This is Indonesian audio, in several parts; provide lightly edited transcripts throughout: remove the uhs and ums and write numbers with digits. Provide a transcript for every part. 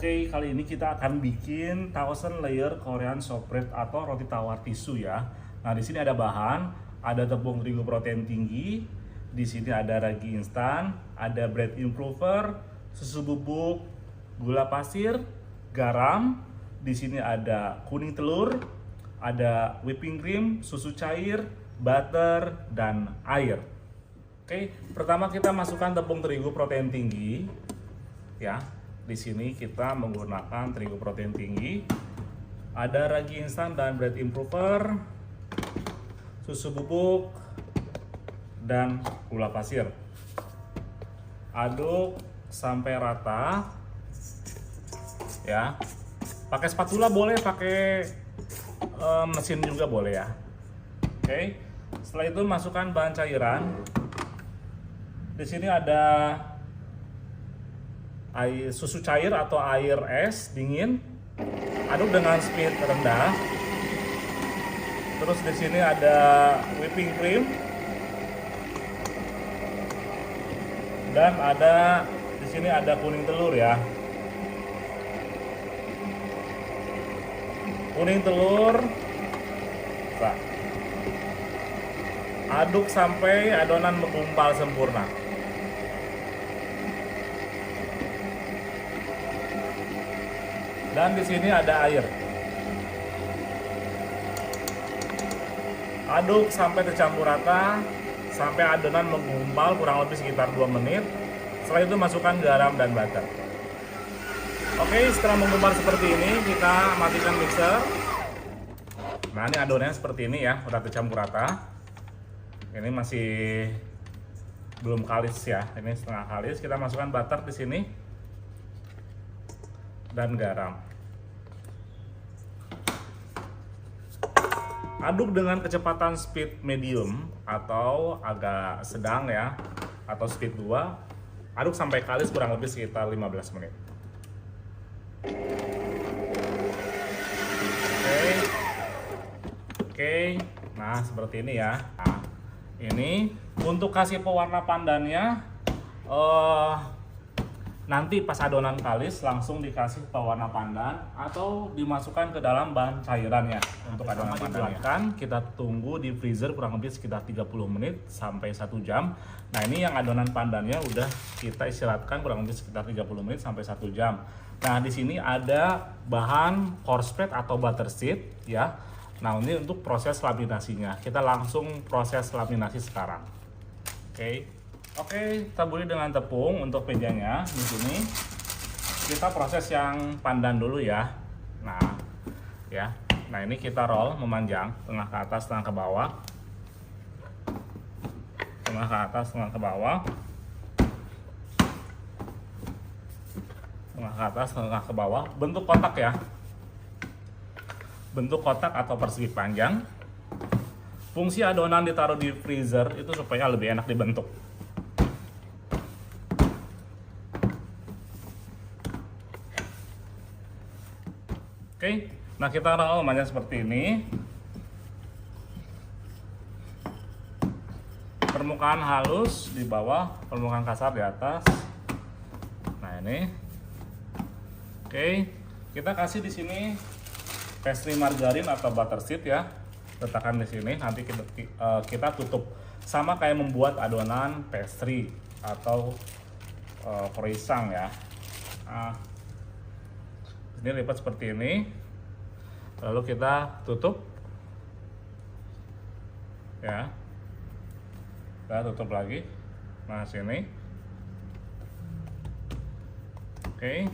Oke, kali ini kita akan bikin 1000 layer Korean shortbread atau roti tawar tisu ya. Nah, di sini ada bahan, ada tepung terigu protein tinggi, di sini ada ragi instan, ada bread improver, susu bubuk, gula pasir, garam, di sini ada kuning telur, ada whipping cream, susu cair, butter, dan air. Oke, pertama kita masukkan tepung terigu protein tinggi ya. Di sini kita menggunakan terigu protein tinggi, ada ragi instan dan bread improver, susu bubuk, dan gula pasir. Aduk sampai rata ya. Pakai spatula boleh, pakai mesin juga boleh ya. Oke, setelah itu masukkan bahan cairan. Di sini ada air susu cair atau air es dingin, aduk dengan speed rendah. Terus di sini ada whipping cream dan di sini ada kuning telur ya. Kuning telur, nah, aduk sampai adonan menggumpal sempurna. Dan di sini ada air. Aduk sampai tercampur rata, sampai adonan menggumpal kurang lebih sekitar 2 menit. Setelah itu masukkan garam dan butter. Oke, setelah menggumpal seperti ini, kita matikan mixer. Nah, ini adonannya seperti ini ya, udah tercampur rata. Ini masih belum kalis ya, ini setengah kalis. Kita masukkan butter di sini dan garam. Aduk dengan kecepatan speed medium atau agak sedang ya, atau speed 2. Aduk sampai kalis kurang lebih sekitar 15 menit. Oke. Nah, seperti ini ya. Nah, ini untuk kasih pewarna pandannya, nanti pas adonan kalis langsung dikasih pewarna pandan atau dimasukkan ke dalam bahan cairannya. Untuk adonan pandannya kita tunggu di freezer kurang lebih sekitar 30 menit sampai 1 jam. Nah, ini yang adonan pandannya udah kita istirahatkan kurang lebih sekitar 30 menit sampai 1 jam. Nah, di sini ada bahan corspread atau butter sheet ya. Nah, ini untuk proses laminasinya. Kita langsung proses laminasi sekarang. Oke, taburi dengan tepung untuk mejanya. Di sini kita proses yang pandan dulu ya. Nah, ya. Nah, ini kita roll memanjang, tengah ke atas, tengah ke bawah. Tengah ke atas, tengah ke bawah. Tengah ke atas, tengah ke bawah. Bentuk kotak ya. Bentuk kotak atau persegi panjang. Fungsi adonan ditaruh di freezer itu supaya lebih enak dibentuk. Oke, nah kita roll macam seperti ini. Permukaan halus di bawah, permukaan kasar di atas. Nah, ini. Oke, kita kasih di sini pastry margarin atau butter sheet ya. Letakkan di sini, nanti kita tutup sama kayak membuat adonan pastry atau croissant ya. Nah, ini lipat seperti ini, lalu kita tutup ya, kita tutup lagi. Nah, sini. Oke,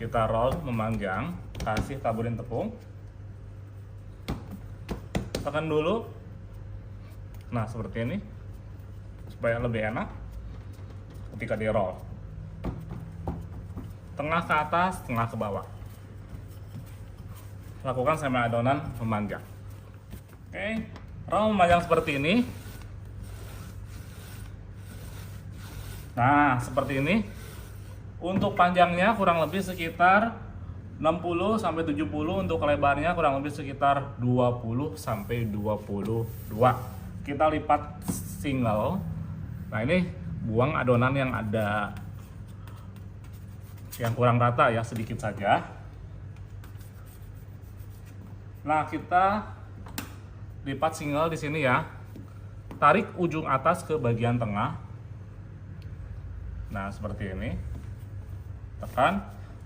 kita roll memanjang, kasih taburin tepung, tekan dulu. Nah, seperti ini supaya lebih enak ketika di roll. Tengah ke atas, tengah ke bawah. Lakukan sampai adonan memanjang. Oke, roll memanjang seperti ini. Nah, seperti ini. Untuk panjangnya kurang lebih sekitar 60 sampai 70, untuk lebarnya kurang lebih sekitar 20 sampai 22. Kita lipat single. Nah, ini buang adonan yang ada yang kurang rata ya, sedikit saja. Nah, kita lipat single di sini ya. Tarik ujung atas ke bagian tengah. Nah, seperti ini. Tekan,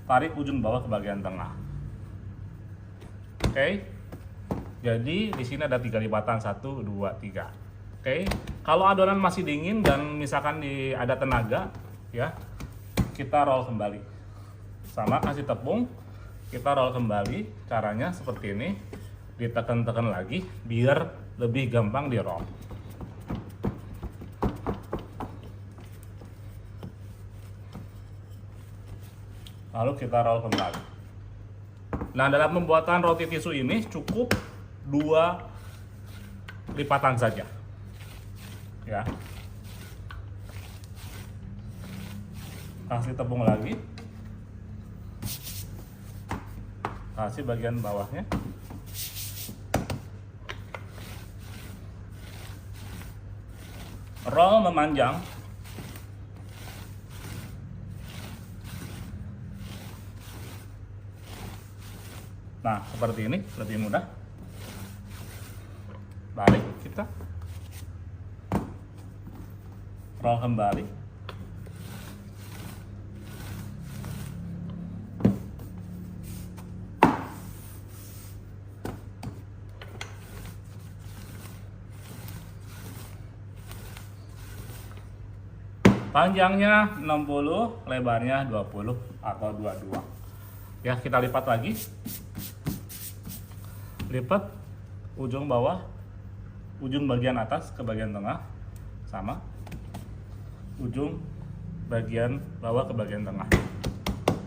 tarik ujung bawah ke bagian tengah. Oke. Jadi di sini ada 3 lipatan, 1, 2, 3. Oke. Kalau adonan masih dingin dan misalkan ada tenaga, ya, kita roll kembali. Sama kasih tepung, kita roll kembali. Caranya seperti ini, ditekan-tekan lagi biar lebih gampang di roll. Lalu kita roll kembali. Nah, dalam pembuatan roti tisu ini cukup 2 lipatan saja, ya. Kasih tepung lagi, kasih bagian bawahnya. Roll memanjang. Nah, seperti ini lebih mudah. Balik kita. Roll kembali. Panjangnya 60, lebarnya 20 atau 22. Ya, kita lipat lagi. Lipat ujung bawah, ujung bagian atas ke bagian tengah, sama. Ujung bagian bawah ke bagian tengah.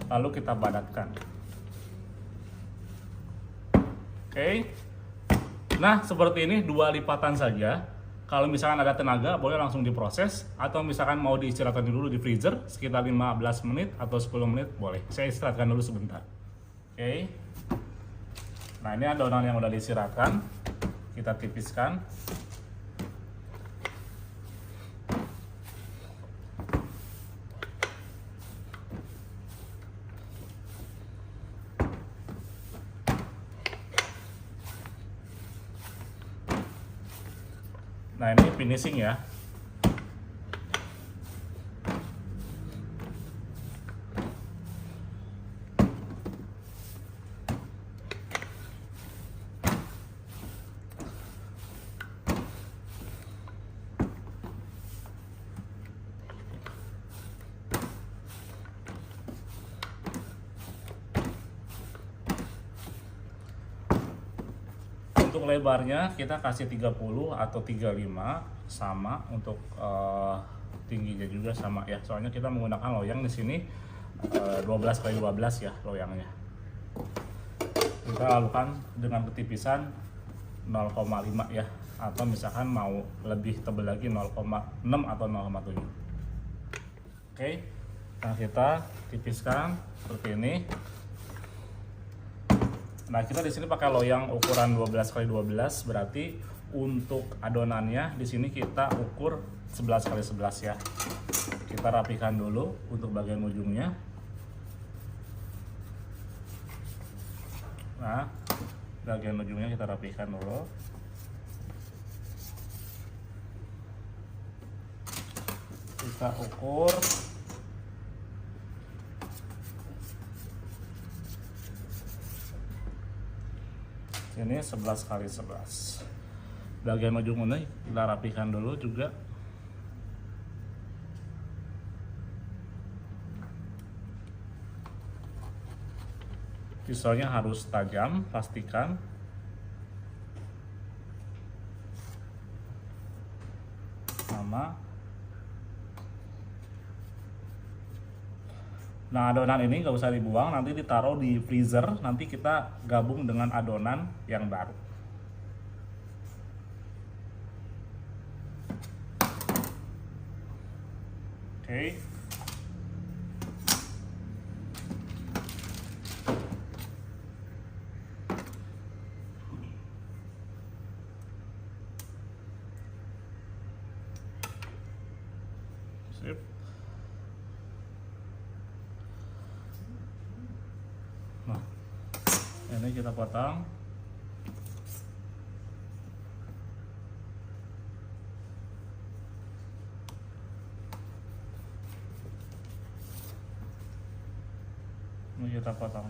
Lalu kita padatkan. Oke. Nah, seperti ini 2 lipatan saja. Kalau misalkan ada tenaga, boleh langsung diproses. Atau misalkan mau diistirahatkan dulu di freezer sekitar 15 menit atau 10 menit, boleh. Saya istirahatkan dulu sebentar. Oke. Nah, ini adonan yang udah diistirahatkan. Kita tipiskan. Nah, ini finishing ya. Untuk lebarnya kita kasih 30 atau 35, sama. Untuk tingginya juga sama ya. Soalnya kita menggunakan loyang di sini 12 x 12 ya loyangnya. Kita lakukan dengan ketipisan 0,5 ya, atau misalkan mau lebih tebal lagi 0,6 atau 0,7. Oke. Nah, kita tipiskan seperti ini. Nah, kita di sini pakai loyang ukuran 12 x 12, berarti untuk adonannya di sini kita ukur 11 x 11 ya. Kita rapikan dulu untuk bagian ujungnya. Nah, bagian ujungnya kita rapikan dulu. Kita ukur. Ini 11 x 11. Bagian ujung ini kita rapikan dulu juga. Pisaunya harus tajam, pastikan. Sama. Nah, adonan ini nggak usah dibuang, nanti ditaruh di freezer, nanti kita gabung dengan adonan yang baru. Oke. Sip. ini kita potong. Ini kita potong.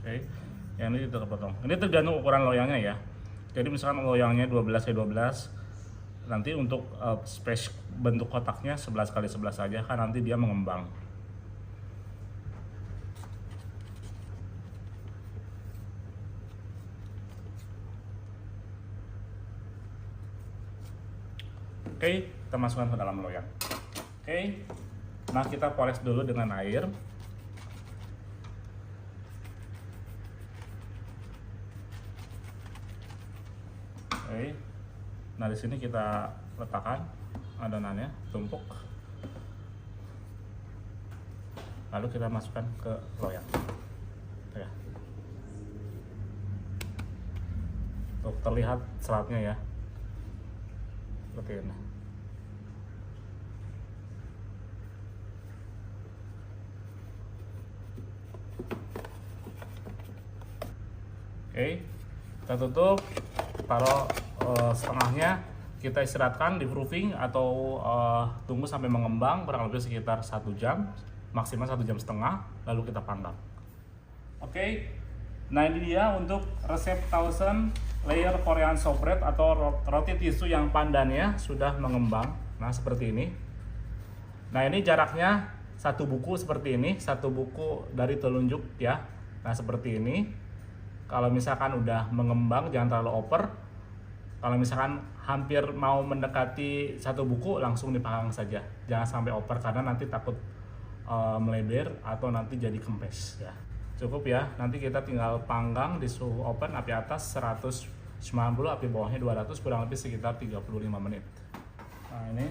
Oke, yang ini kita potong. Ini tergantung ukuran loyangnya ya. Jadi misalkan loyangnya 12x12, nanti untuk space bentuk kotaknya 11x11 saja, kan nanti dia mengembang. Oke, kita masukkan ke dalam loyang. Oke, nah kita poles dulu dengan air. Oke, nah di sini kita letakkan adonannya, tumpuk. Lalu kita masukkan ke loyang. Ya. Untuk terlihat seratnya ya, seperti ini. Oke, kita tutup, taruh setengahnya, kita istirahatkan di proofing atau tunggu sampai mengembang kurang lebih sekitar 1 jam, maksimal 1,5 jam, lalu kita panggang. Oke, nah ini dia untuk resep 1000 layer Korean soft bread atau roti tisu yang pandannya sudah mengembang. Nah seperti ini. Nah ini jaraknya 1 buku seperti ini, 1 buku dari telunjuk ya. Nah seperti ini. Kalau misalkan udah mengembang jangan terlalu over. Kalau misalkan hampir mau mendekati 1 buku langsung dipanggang saja. Jangan sampai over karena nanti takut melebar atau nanti jadi kempes ya. Cukup ya. Nanti kita tinggal panggang di suhu oven, api atas 190, api bawahnya 200, kurang lebih sekitar 35 menit. Nah ini